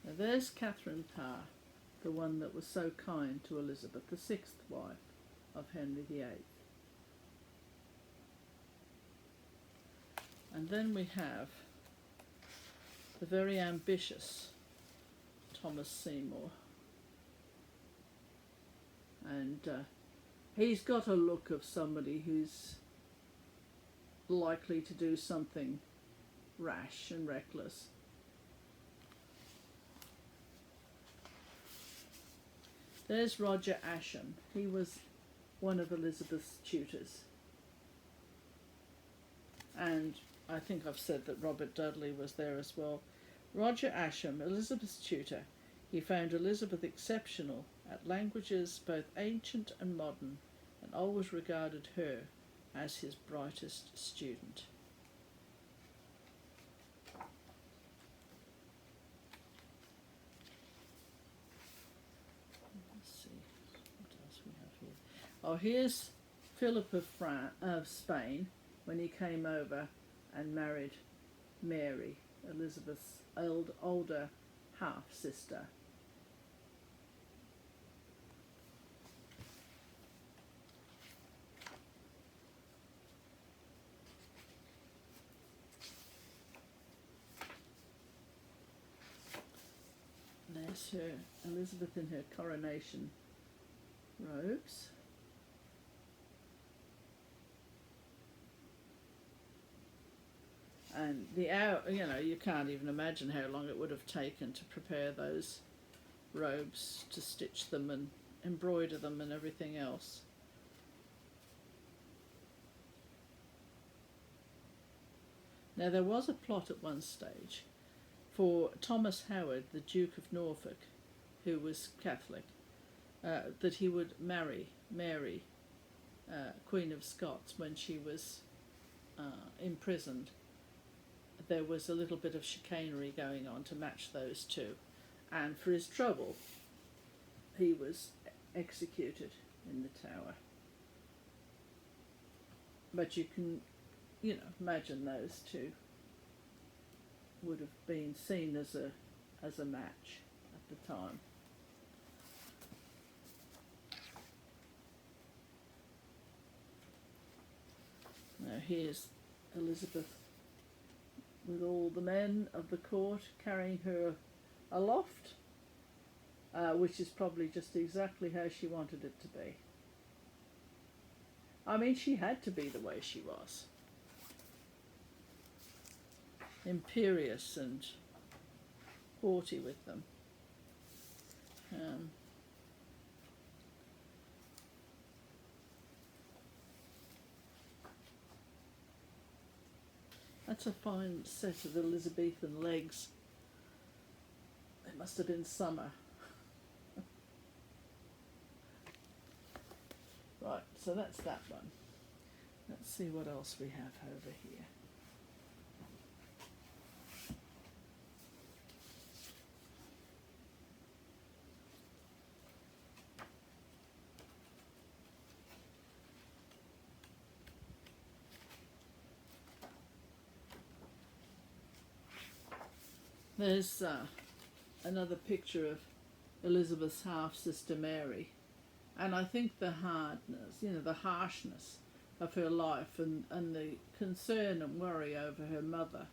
Now there's Catherine Parr, the one that was so kind to Elizabeth, the sixth wife of Henry VIII. And then we have the very ambitious Thomas Seymour. And he's got a look of somebody who's likely to do something rash and reckless. There's Roger Ascham. He was one of Elizabeth's tutors. And I think I've said that Robert Dudley was there as well. Roger Ascham, Elizabeth's tutor, He found Elizabeth exceptional at languages both ancient and modern, and always regarded her as his brightest student. Let's see what else we have here. Oh, here's Philip of Spain when he came over and married Mary, Elizabeth's older half-sister. There's her, Elizabeth in her coronation robes. And the hour, you can't even imagine how long it would have taken to prepare those robes, to stitch them and embroider them and everything else. Now there was a plot at one stage for Thomas Howard, the Duke of Norfolk, who was Catholic, that he would marry Mary, Queen of Scots, when she was imprisoned. There was a little bit of chicanery going on to match those two, and for his trouble he was executed in the Tower. But you can, imagine those two would have been seen as a match at the time. Now here's Elizabeth with all the men of the court carrying her aloft, which is probably just exactly how she wanted it to be. I mean, she had to be the way she was. Imperious and haughty with them. That's a fine set of Elizabethan legs. It must have been summer. Right, so that's that one. Let's see what else we have over here. There's another picture of Elizabeth's half-sister Mary, and I think the hardness, the harshness of her life and the concern and worry over her mother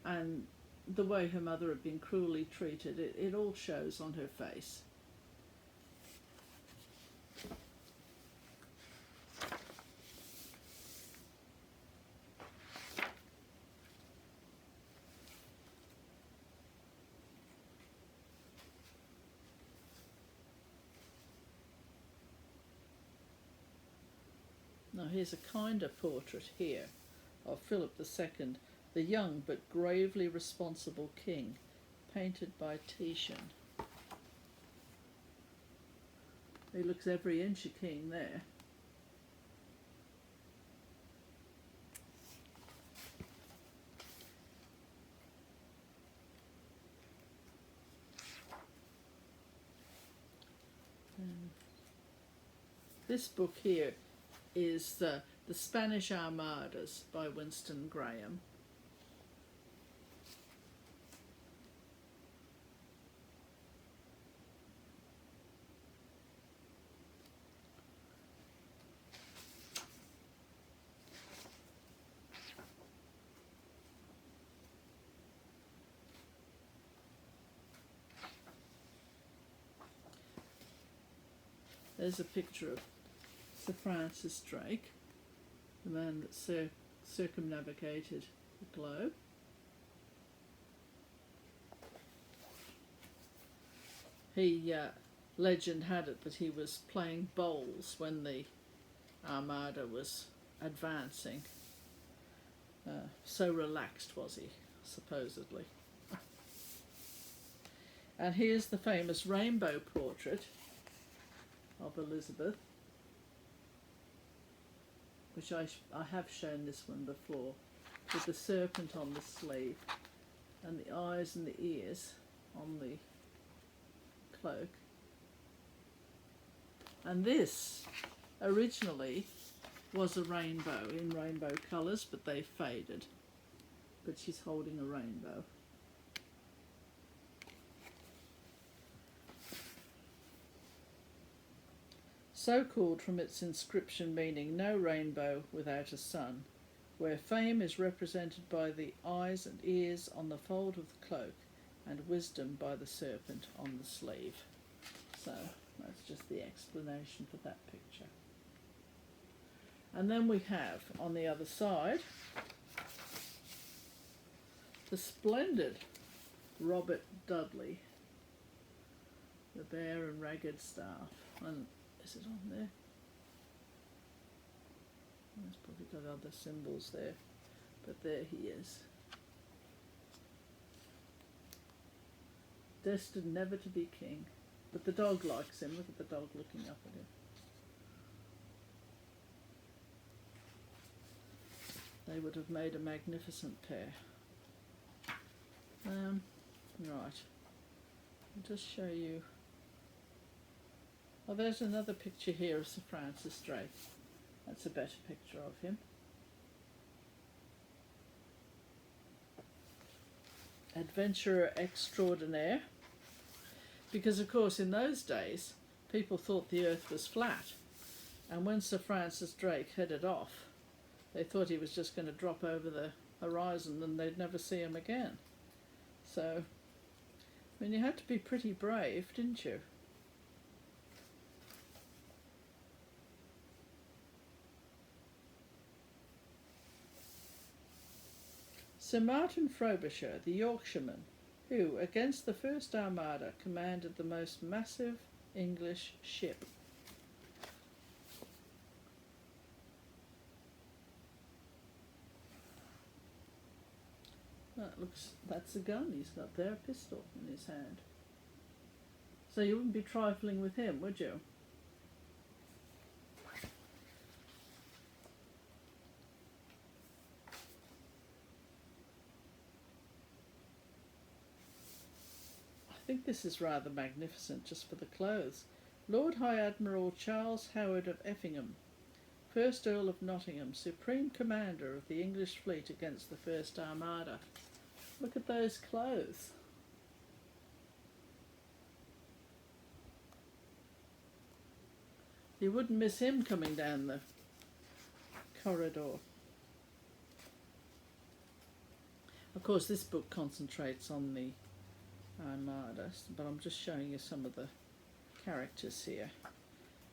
and the way her mother had been cruelly treated, it all shows on her face. Now here's a kinder portrait here of Philip II, the young but gravely responsible king, painted by Titian. He looks every inch a king there. This book here is the Spanish Armadas by Winston Graham. There's a picture of Sir Francis Drake, the man that circumnavigated the globe. Legend had it that he was playing bowls when the Armada was advancing. So relaxed was he, supposedly. And here's the famous rainbow portrait of Elizabeth, which I have shown this one before, with the serpent on the sleeve and the eyes and the ears on the cloak. And this originally was a rainbow in rainbow colours, but they faded. But she's holding a rainbow. So called from its inscription meaning no rainbow without a sun, where fame is represented by the eyes and ears on the fold of the cloak and wisdom by the serpent on the sleeve. So that's just the explanation for that picture. And then we have on the other side the splendid Robert Dudley, the Bear and Ragged Staff. And is it on there? It's probably got other symbols there, but there he is. Destined never to be king. But the dog likes him. Look at the dog looking up at him. They would have made a magnificent pair. Right. I'll just show you. Oh, there's another picture here of Sir Francis Drake. That's a better picture of him. Adventurer extraordinaire. Because, of course, in those days, people thought the earth was flat. And when Sir Francis Drake headed off, they thought he was just going to drop over the horizon and they'd never see him again. So, I mean, you had to be pretty brave, didn't you? Sir Martin Frobisher, the Yorkshireman, who, against the first Armada, commanded the most massive English ship. That's a gun he's got there, a pistol in his hand. So you wouldn't be trifling with him, would you? I think this is rather magnificent just for the clothes. Lord High Admiral Charles Howard of Effingham, 1st Earl of Nottingham, Supreme Commander of the English fleet against the First Armada. Look at those clothes. You wouldn't miss him coming down the corridor. Of course, this book concentrates on the Armadas, but I'm just showing you some of the characters here.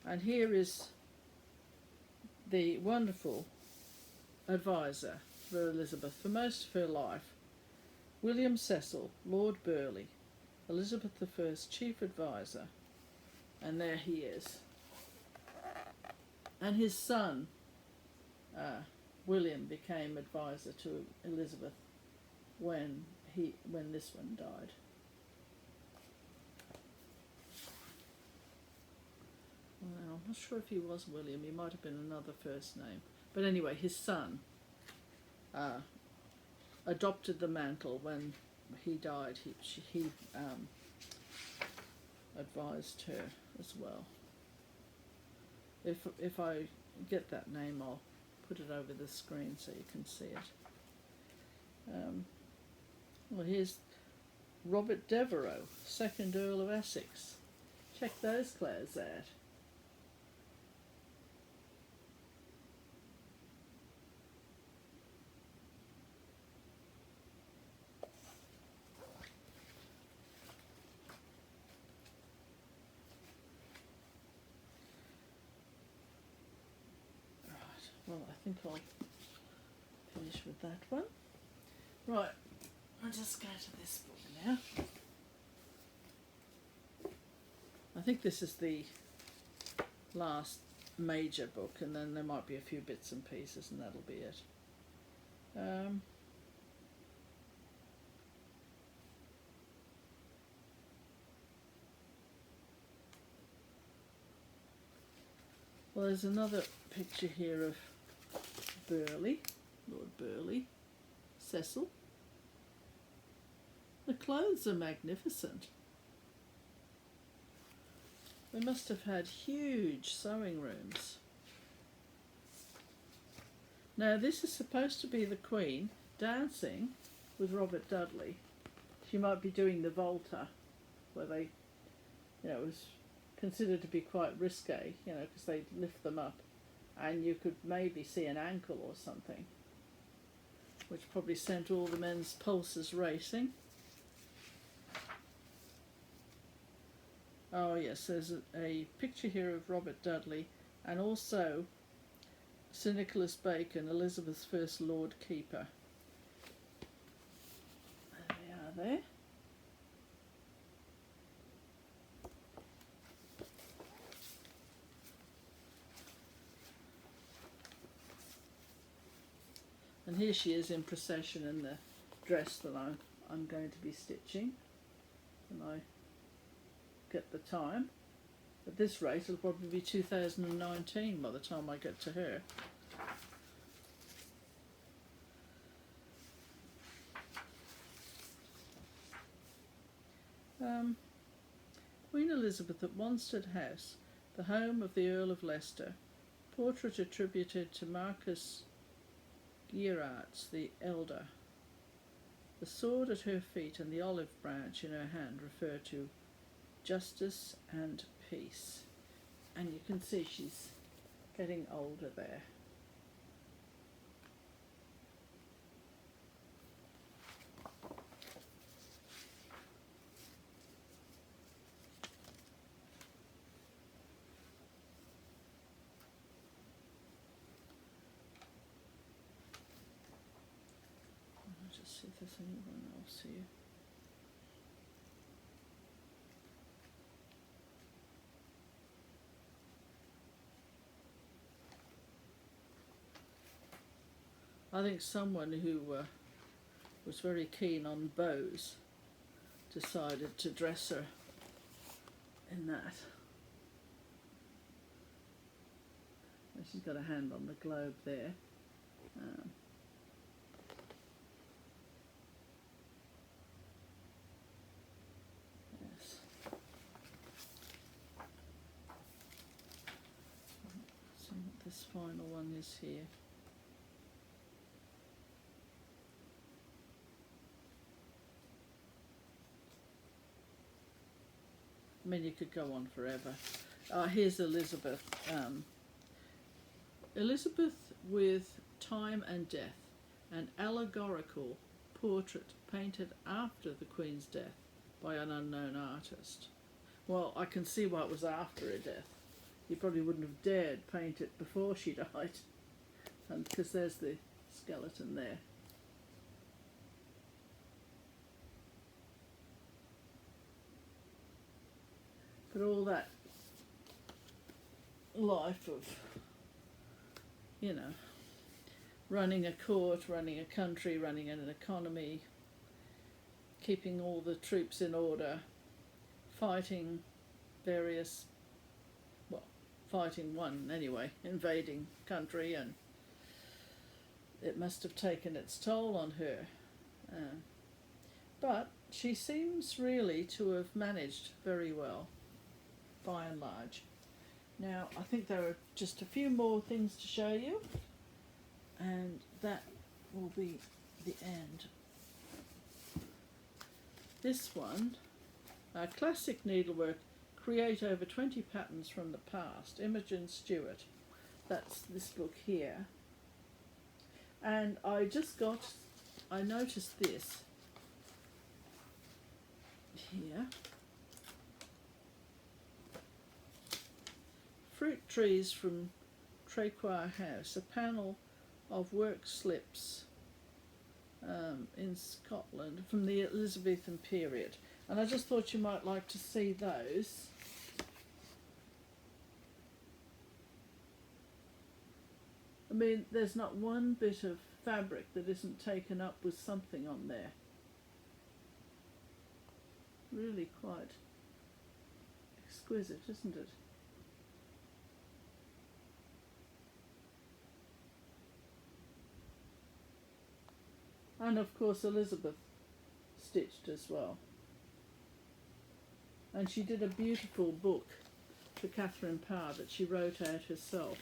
And here is the wonderful advisor for Elizabeth for most of her life, William Cecil, Lord Burleigh, Elizabeth I's chief advisor, and there he is. And his son, William, became advisor to Elizabeth when this one died. Well, I'm not sure if he was William. He might have been another first name. But anyway, his son adopted the mantle when he died. He advised her as well. If I get that name, I'll put it over the screen so you can see it. Well, here's Robert Devereux, 2nd Earl of Essex. Check those clothes out. Well, I think I'll finish with that one. Right, I'll just go to this book now. I think this is the last major book, and then there might be a few bits and pieces, and that'll be it. Well, there's another picture here of Burleigh, Lord Burleigh, Cecil. The clothes are magnificent. They must have had huge sewing rooms. Now this is supposed to be the Queen dancing with Robert Dudley. She might be doing the Volta, where they, it was considered to be quite risque, because they lift them up and you could maybe see an ankle or something, which probably sent all the men's pulses racing. Oh yes, there's a picture here of Robert Dudley and also Sir Nicholas Bacon, Elizabeth's first Lord Keeper. There they are there. And here she is in procession in the dress that I'm going to be stitching when I get the time. At this rate it'll probably be 2019 by the time I get to her. Queen Elizabeth at Wanstead House, the home of the Earl of Leicester. Portrait attributed to Marcus Gierarts the elder. The sword at her feet and the olive branch in her hand refer to justice and peace. And you can see she's getting older there. I'll just see if there's anyone else here. I think someone who was very keen on bows decided to dress her in that. She's got a hand on the globe there. Yes. See what this final one is here. I mean, you could go on forever. Here's Elizabeth. Elizabeth with Time and Death, an allegorical portrait painted after the Queen's death by an unknown artist. Well, I can see why it was after her death. He probably wouldn't have dared paint it before she died, because there's the skeleton there. But all that life of, running a court, running a country, running an economy, keeping all the troops in order, fighting fighting one anyway, invading country, and it must have taken its toll on her. But she seems really to have managed very well, by and large. Now, I think there are just a few more things to show you, and that will be the end. This one, classic needlework, create over 20 patterns from the past, Imogen, Stewart. That's this book here. And I noticed this here. Fruit trees from Trequar House, a panel of work slips in Scotland from the Elizabethan period. And I just thought you might like to see those. I mean, there's not one bit of fabric that isn't taken up with something on there. Really quite exquisite, isn't it? And of course Elizabeth stitched as well. And she did a beautiful book for Catherine Parr that she wrote out herself,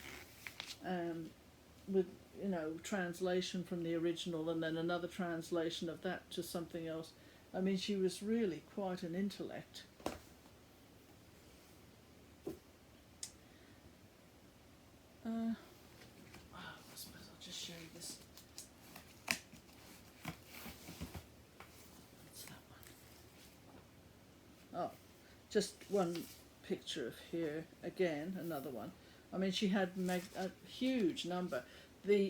with, you know, translation from the original and then another translation of that to something else. I mean, she was really quite an intellect. I suppose I'll just show you this. What's that one? Oh, just one picture of here again, another one. I mean, she had a huge number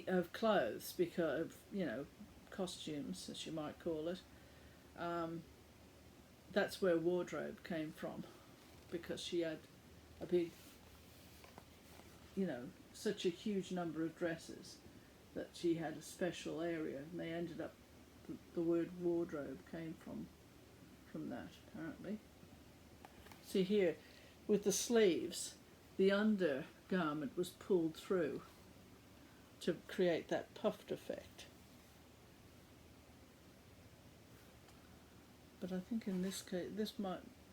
of clothes, because of, you know, costumes, as you might call it. That's where wardrobe came from, because she had a big, you know, such a huge number of dresses that she had a special area, and they ended up, the word wardrobe came from that, apparently. See here, with the sleeves, the undergarment was pulled through to create that puffed effect. But I think in this case,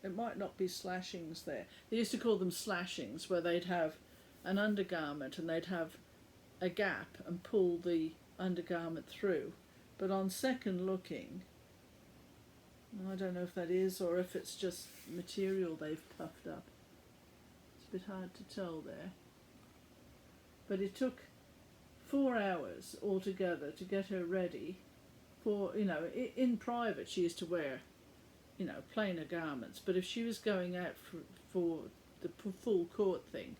it might not be slashings there. They used to call them slashings, where they'd have an undergarment and they'd have a gap and pull the undergarment through. But on second looking, I don't know if that is or if it's just material they've puffed up. It's a bit hard to tell there. But it took 4 hours altogether to get her ready for, you know, in private she used to wear, you know, plainer garments, but if she was going out for the full court thing,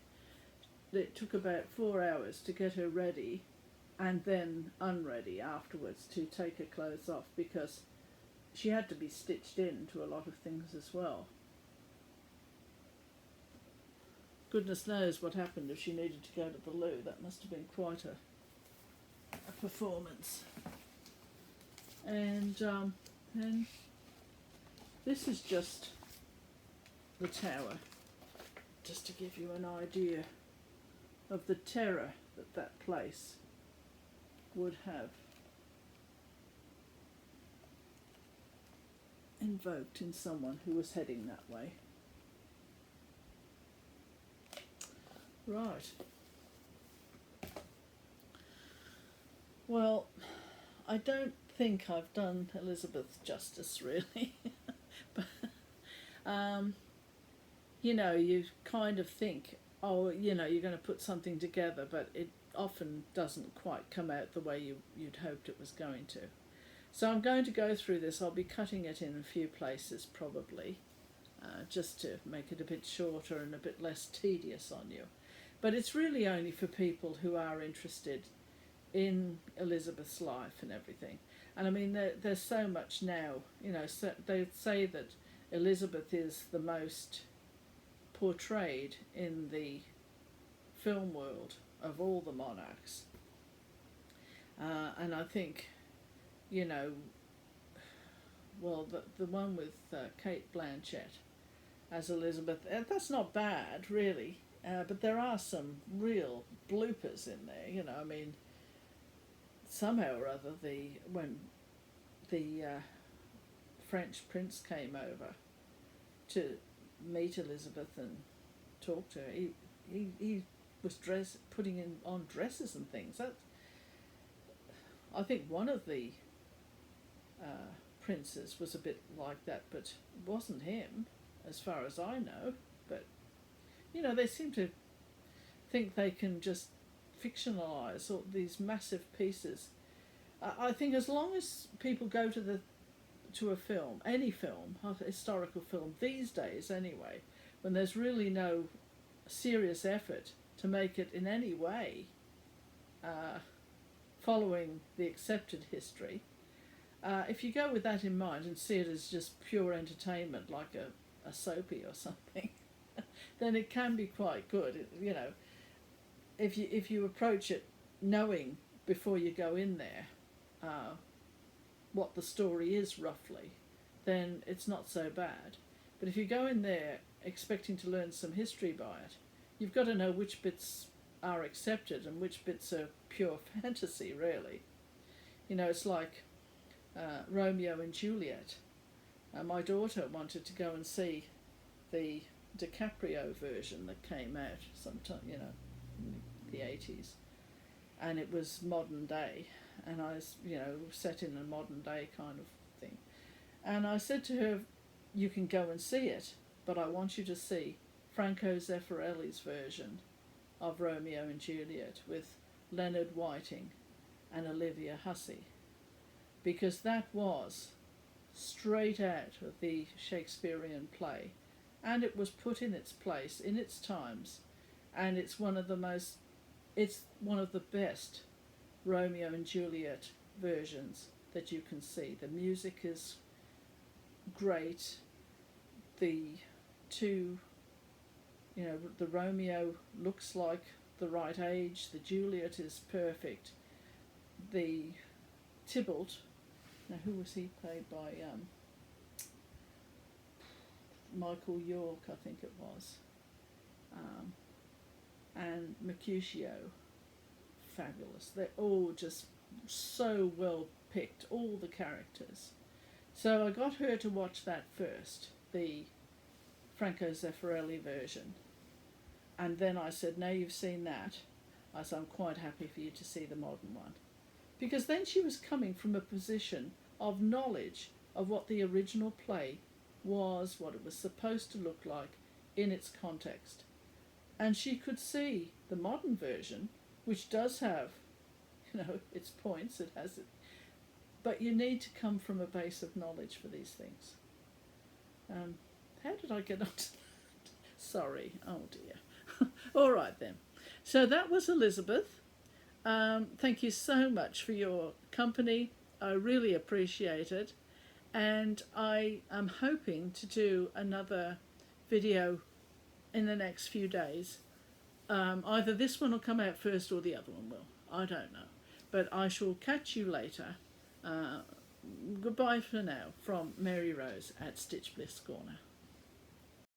it took about 4 hours to get her ready and then unready afterwards to take her clothes off, because she had to be stitched in to a lot of things as well. Goodness knows what happened if she needed to go to the loo. That must have been quite a performance. And then this is just the tower, just to give you an idea of the terror that that place would have invoked in someone who was heading that way. Right. Well, I don't think I've done Elizabeth justice, really. But, you know, you kind of think, oh, you know, you're going to put something together, but it often doesn't quite come out the way you'd hoped it was going to. So I'm going to go through this. I'll be cutting it in a few places probably, just to make it a bit shorter and a bit less tedious on you. But it's really only for people who are interested in Elizabeth's life and everything. And I mean, there's so much now, you know, so they say that Elizabeth is the most portrayed in the film world of all the monarchs. And I think, you know, well, the one with Kate Blanchett as Elizabeth, that's not bad, really. But there are some real bloopers in there, you know. I mean, somehow or other, when the French prince came over to meet Elizabeth and talk to her, he was putting on dresses and things. I think one of the princes was a bit like that, but it wasn't him, as far as I know. But, you know, they seem to think they can just fictionalise all these massive pieces. I think as long as people go to a film, any film, a historical film, these days anyway, when there's really no serious effort to make it in any way following the accepted history, if you go with that in mind and see it as just pure entertainment, like a soapy or something, then it can be quite good. You know, if you approach it knowing before you go in there what the story is roughly, then it's not so bad. But if you go in there expecting to learn some history by it, you've got to know which bits are accepted and which bits are pure fantasy, really. You know, it's like Romeo and Juliet. My daughter wanted to go and see the DiCaprio version that came out sometime, in the 80s, and it was modern day, and I was, set in a modern day kind of thing. And I said to her, you can go and see it, but I want you to see Franco Zeffirelli's version of Romeo and Juliet with Leonard Whiting and Olivia Hussey, because that was straight out of the Shakespearean play, and it was put in its place, in its times, and it's one of the best Romeo and Juliet versions that you can see. The music is great. The two, the Romeo looks like the right age. The Juliet is perfect. The Tybalt, now who was he played by? Michael York, I think it was. And Mercutio, fabulous. They're all just so well picked, all the characters. So I got her to watch that first, the Franco Zeffirelli version. And then I said, now you've seen that, I said, I'm quite happy for you to see the modern one. Because then she was coming from a position of knowledge of what the original play was, what it was supposed to look like in its context. And she could see the modern version, which does have, its points, it has it. But you need to come from a base of knowledge for these things. How did I get onto that? Sorry, oh dear. All right then. So that was Elizabeth. Thank you so much for your company. I really appreciate it. And I am hoping to do another video in the next few days. Either this one will come out first or the other one will. I don't know. But I shall catch you later. Goodbye for now from Mary Rose at Stitch Bliss Corner.